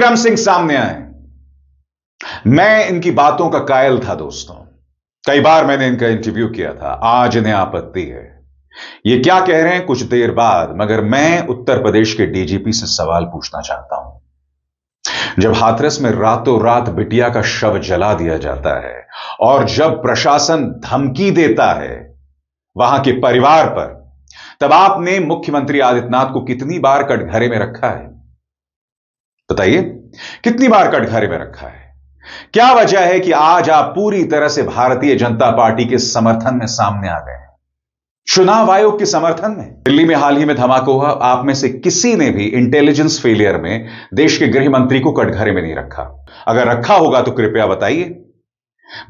विक्रम सिंह सामने आए। मैं इनकी बातों का कायल था दोस्तों, कई बार मैंने इनका इंटरव्यू किया था। आज इन्हें आपत्ति है। ये क्या कह रहे हैं कुछ देर बाद, मगर मैं उत्तर प्रदेश के डीजीपी से सवाल पूछना चाहता हूं। जब हाथरस में रातों रात बिटिया का शव जला दिया जाता है और जब प्रशासन धमकी देता है वहां के परिवार पर, तब आपने मुख्यमंत्री आदित्यनाथ को कितनी बार कटघरे में रखा है? बताइए, कितनी बार कटघरे में रखा है? क्या वजह है कि आज आप पूरी तरह से भारतीय जनता पार्टी के समर्थन में सामने आ गए हैं, चुनाव आयोग के समर्थन में? दिल्ली में हाल ही में धमाका हुआ, आप में से किसी ने भी इंटेलिजेंस फेलियर में देश के गृह मंत्री को कटघरे में नहीं रखा। अगर रखा होगा तो कृपया बताइए।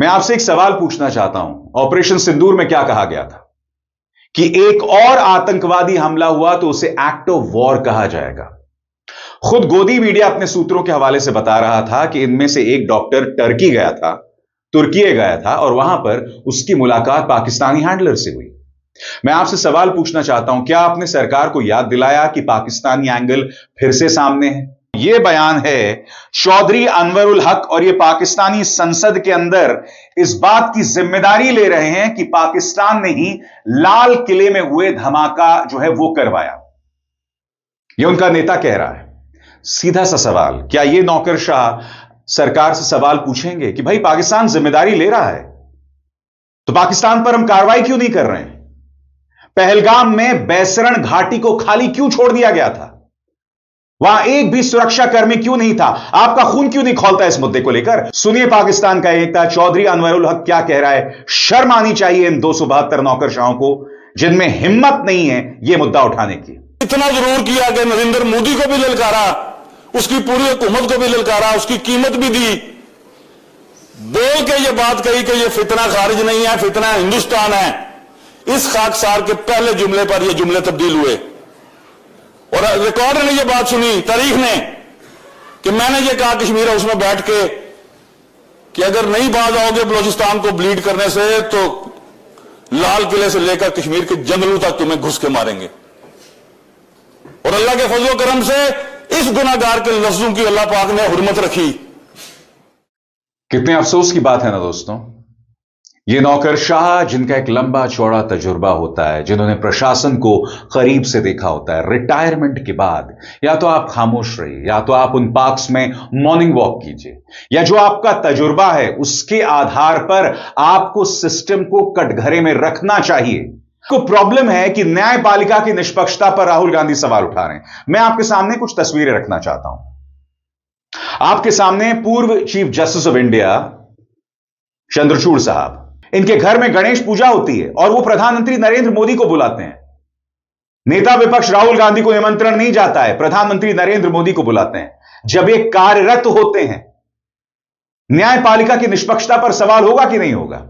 मैं आपसे एक सवाल पूछना चाहता हूं। ऑपरेशन सिंदूर में क्या कहा गया था कि एक और आतंकवादी हमला हुआ तो उसे एक्ट ऑफ वॉर कहा जाएगा। खुद गोदी मीडिया अपने सूत्रों के हवाले से बता रहा था कि इनमें से एक डॉक्टर तुर्की गया था और वहां पर उसकी मुलाकात पाकिस्तानी हैंडलर से हुई। मैं आपसे सवाल पूछना चाहता हूं, क्या आपने सरकार को याद दिलाया कि पाकिस्तानी एंगल फिर से सामने है? यह बयान है चौधरी अनवरुल हक और यह पाकिस्तानी संसद के अंदर इस बात की जिम्मेदारी ले रहे हैं कि पाकिस्तान ने ही लाल किले में हुए धमाका जो है वो करवाया। यह उनका नेता कह रहा है। सीधा सा सवाल, क्या यह नौकरशाह सरकार से सवाल पूछेंगे कि भाई पाकिस्तान जिम्मेदारी ले रहा है तो पाकिस्तान पर हम कार्रवाई क्यों नहीं कर रहे हैं? पहलगाम में बैसरण घाटी को खाली क्यों छोड़ दिया गया था? वहां एक भी सुरक्षा कर्मी क्यों नहीं था? आपका खून क्यों नहीं खौलता इस मुद्दे को लेकर? सुनिए पाकिस्तान का नेता चौधरी अनवरुल हक क्या कह रहा है। शर्म आनी चाहिए इन 272 नौकरशाहों को जिनमें हिम्मत नहीं है यह मुद्दा उठाने की। इतना जरूर किया कि नरेंद्र मोदी को भी ललकारा, उसकी पूरी हुकूमत को भी ललकारा, उसकी कीमत भी दी, बोल के ये बात कही कि ये फितना खारिज नहीं है, फितना हिंदुस्तान है। इस खाकसार के पहले जुमले पर ये जुमले तब्दील हुए और रिकॉर्ड ने ये बात सुनी, तारीख ने, कि मैंने ये कहा कश्मीर हाउस में बैठ के कि अगर नहीं बाज आओगे बलूचिस्तान को ब्लीड करने से तो लाल किले से लेकर कश्मीर के जंगलों तक तुम्हें घुस के मारेंगे। और अल्लाह के फजल करम से इस गुनाहगार के लफ्जों की अल्लाह पाक ने हुर्मत रखी। कितने अफसोस की बात है ना दोस्तों। ये नौकरशाह जिनका एक लंबा चौड़ा तजुर्बा होता है, जिन्होंने प्रशासन को करीब से देखा होता है, रिटायरमेंट के बाद या तो आप खामोश रहिए या तो आप उन पार्क्स में मॉर्निंग वॉक कीजिए, या जो आपका तजुर्बा है उसके आधार पर आपको सिस्टम को कटघरे में रखना चाहिए। को प्रॉब्लम है कि न्यायपालिका की निष्पक्षता पर राहुल गांधी सवाल उठा रहे हैं। मैं आपके सामने कुछ तस्वीरें रखना चाहता हूं। आपके सामने पूर्व chief justice of India Chandrachud साहब, इनके घर में गणेश पूजा होती है और वो प्रधानमंत्री नरेंद्र मोदी को बुलाते हैं। नेता विपक्ष राहुल गांधी को निमंत्रण नहीं जाता है, प्रधानमंत्री नरेंद्र मोदी को बुलाते हैं। जब ये कार्यरत होते हैं, न्यायपालिका की निष्पक्षता पर सवाल होगा कि नहीं होगा?